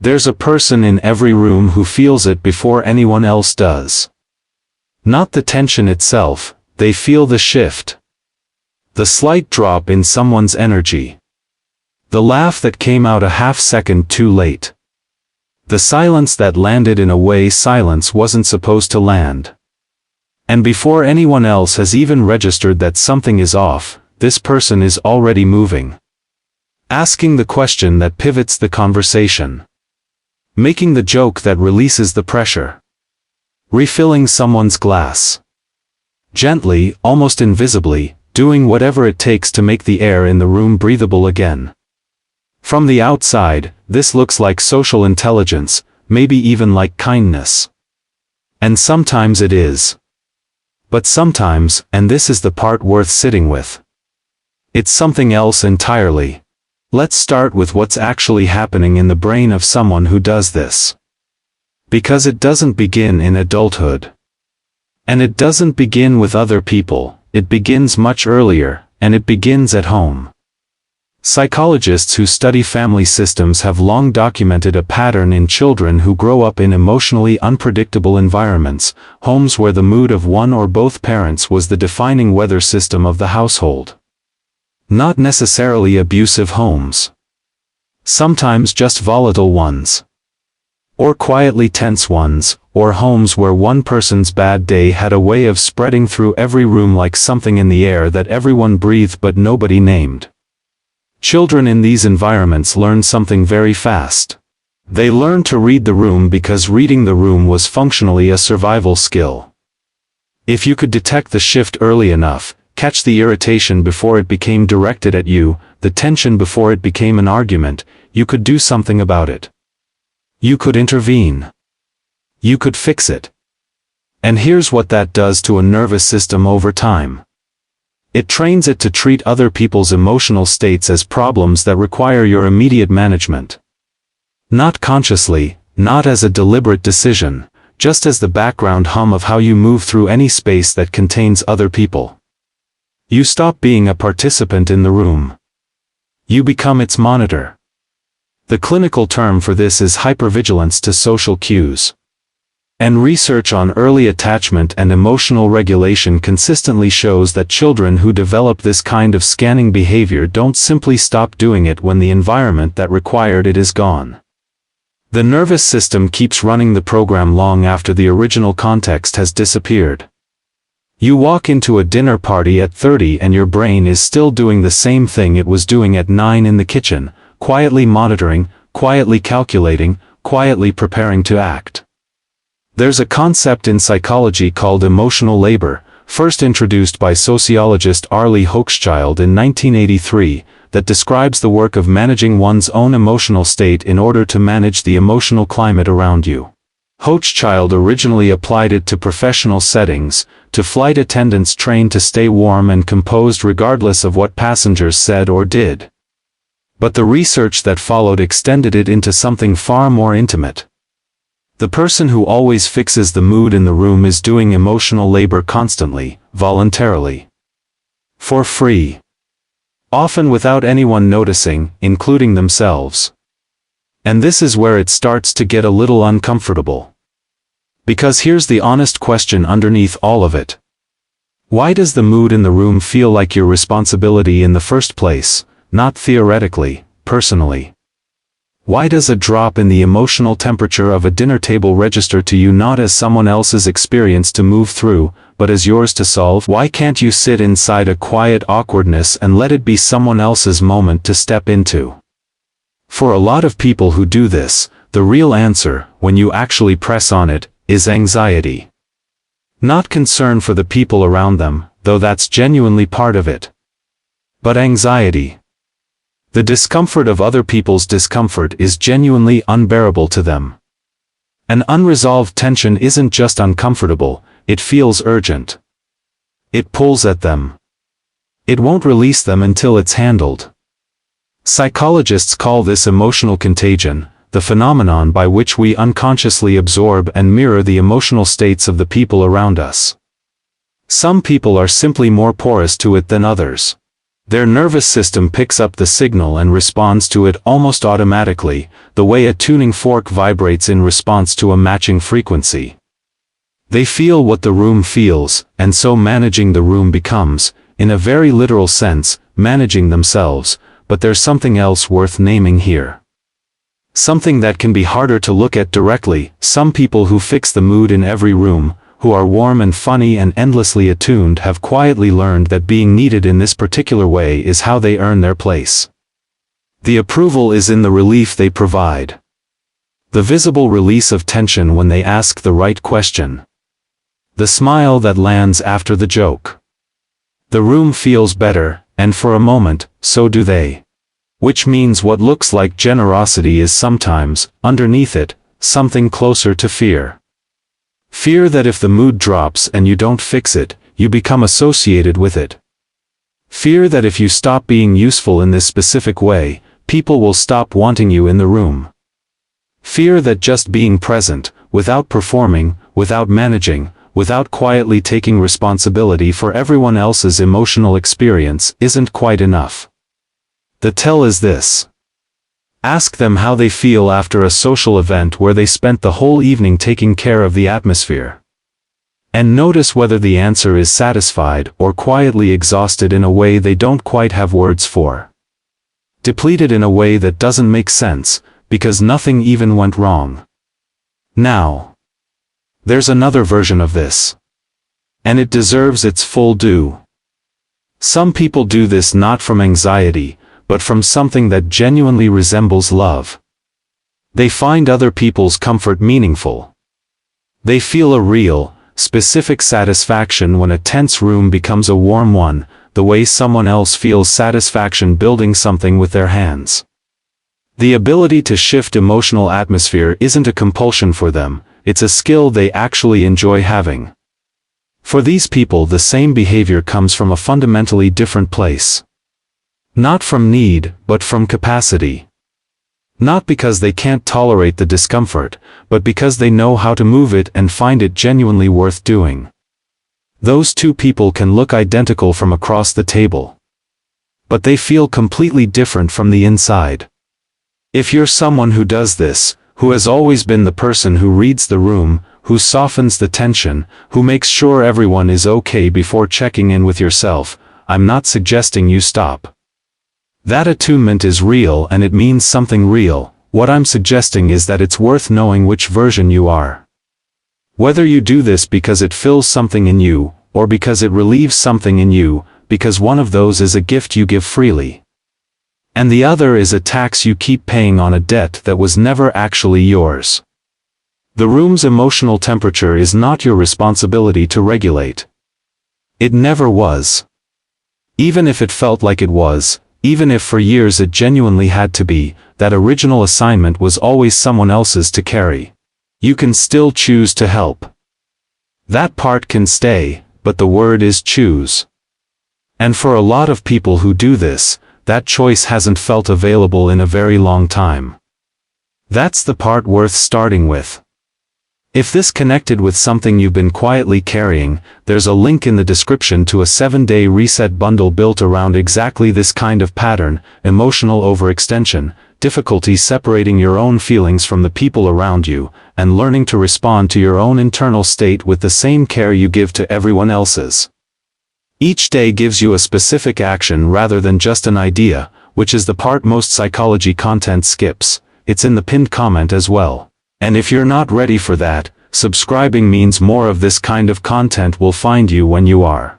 There's a person in every room who feels it before anyone else does. Not the tension itself, they feel the shift. The slight drop in someone's energy. The laugh that came out a half-second too late. The silence that landed in a way silence wasn't supposed to land. And before anyone else has even registered that something is off, this person is already moving. Asking the question that pivots the conversation. Making the joke that releases the pressure. Refilling someone's glass. Gently, almost invisibly, doing whatever it takes to make the air in the room breathable again. From the outside, this looks like social intelligence, maybe even like kindness. And sometimes it is. But sometimes, and this is the part worth sitting with, it's something else entirely. Let's start with what's actually happening in the brain of someone who does this. Because it doesn't begin in adulthood. And it doesn't begin with other people, it begins much earlier, and it begins at home. Psychologists who study family systems have long documented a pattern in children who grow up in emotionally unpredictable environments, homes where the mood of one or both parents was the defining weather system of the household. Not necessarily abusive homes. Sometimes just volatile ones. Or quietly tense ones, or homes where one person's bad day had a way of spreading through every room like something in the air that everyone breathed but nobody named. Children in these environments learn something very fast. They learn to read the room because reading the room was functionally a survival skill. If you could detect the shift early enough, catch the irritation before it became directed at you, the tension before it became an argument, you could do something about it. You could intervene. You could fix it. And here's what that does to a nervous system over time. It trains it to treat other people's emotional states as problems that require your immediate management. Not consciously, not as a deliberate decision, just as the background hum of how you move through any space that contains other people. You stop being a participant in the room. You become its monitor. The clinical term for this is hypervigilance to social cues. And research on early attachment and emotional regulation consistently shows that children who develop this kind of scanning behavior don't simply stop doing it when the environment that required it is gone. The nervous system keeps running the program long after the original context has disappeared. You walk into a dinner party at 30 and your brain is still doing the same thing it was doing at 9 in the kitchen, quietly monitoring, quietly calculating, quietly preparing to act. There's a concept in psychology called emotional labor, first introduced by sociologist Hochschild in 1983, that describes the work of managing one's own emotional state in order to manage the emotional climate around you. Hochschild originally applied it to professional settings, to flight attendants trained to stay warm and composed regardless of what passengers said or did. But the research that followed extended it into something far more intimate. The person who always fixes the mood in the room is doing emotional labor constantly, voluntarily. For free. Often without anyone noticing, including themselves. And this is where it starts to get a little uncomfortable. Because here's the honest question underneath all of it. Why does the mood in the room feel like your responsibility in the first place, not theoretically, personally? Why does a drop in the emotional temperature of a dinner table register to you not as someone else's experience to move through, but as yours to solve? Why can't you sit inside a quiet awkwardness and let it be someone else's moment to step into? For a lot of people who do this, the real answer, when you actually press on it, is anxiety. Not concern for the people around them, though that's genuinely part of it. But anxiety. The discomfort of other people's discomfort is genuinely unbearable to them. An unresolved tension isn't just uncomfortable, it feels urgent. It pulls at them. It won't release them until it's handled. Psychologists call this emotional contagion, the phenomenon by which we unconsciously absorb and mirror the emotional states of the people around us. Some people are simply more porous to it than others. Their nervous system picks up the signal and responds to it almost automatically, the way a tuning fork vibrates in response to a matching frequency. They feel what the room feels, and so managing the room becomes, in a very literal sense, managing themselves, but there's something else worth naming here. Something that can be harder to look at directly. Some people who fix the mood in every room, who are warm and funny and endlessly attuned, have quietly learned that being needed in this particular way is how they earn their place. The approval is in the relief they provide. The visible release of tension when they ask the right question. The smile that lands after the joke. The room feels better, and for a moment, so do they. Which means what looks like generosity is sometimes, underneath it, something closer to fear. Fear that if the mood drops and you don't fix it, you become associated with it. Fear that if you stop being useful in this specific way, people will stop wanting you in the room. Fear that just being present, without performing, without managing, without quietly taking responsibility for everyone else's emotional experience, isn't quite enough. The tell is this. Ask them how they feel after a social event where they spent the whole evening taking care of the atmosphere. And notice whether the answer is satisfied or quietly exhausted in a way they don't quite have words for. Depleted in a way that doesn't make sense, because nothing even went wrong. Now, there's another version of this. And it deserves its full due. Some people do this not from anxiety, but from something that genuinely resembles love. They find other people's comfort meaningful. They feel a real, specific satisfaction when a tense room becomes a warm one, the way someone else feels satisfaction building something with their hands. The ability to shift emotional atmosphere isn't a compulsion for them, it's a skill they actually enjoy having. For these people, the same behavior comes from a fundamentally different place. Not from need, but from capacity. Not because they can't tolerate the discomfort, but because they know how to move it and find it genuinely worth doing. Those two people can look identical from across the table. But they feel completely different from the inside. If you're someone who does this, who has always been the person who reads the room, who softens the tension, who makes sure everyone is okay before checking in with yourself, I'm not suggesting you stop. That attunement is real and it means something real. What I'm suggesting is that it's worth knowing which version you are. Whether you do this because it fills something in you, or because it relieves something in you, because one of those is a gift you give freely. And the other is a tax you keep paying on a debt that was never actually yours. The room's emotional temperature is not your responsibility to regulate. It never was. Even if it felt like it was, even if for years it genuinely had to be, that original assignment was always someone else's to carry. You can still choose to help. That part can stay, but the word is choose. And for a lot of people who do this, that choice hasn't felt available in a very long time. That's the part worth starting with. If this connected with something you've been quietly carrying, there's a link in the description to a 7-day reset bundle built around exactly this kind of pattern: emotional overextension, difficulty separating your own feelings from the people around you, and learning to respond to your own internal state with the same care you give to everyone else's. Each day gives you a specific action rather than just an idea, which is the part most psychology content skips. It's in the pinned comment as well. And if you're not ready for that, subscribing means more of this kind of content will find you when you are.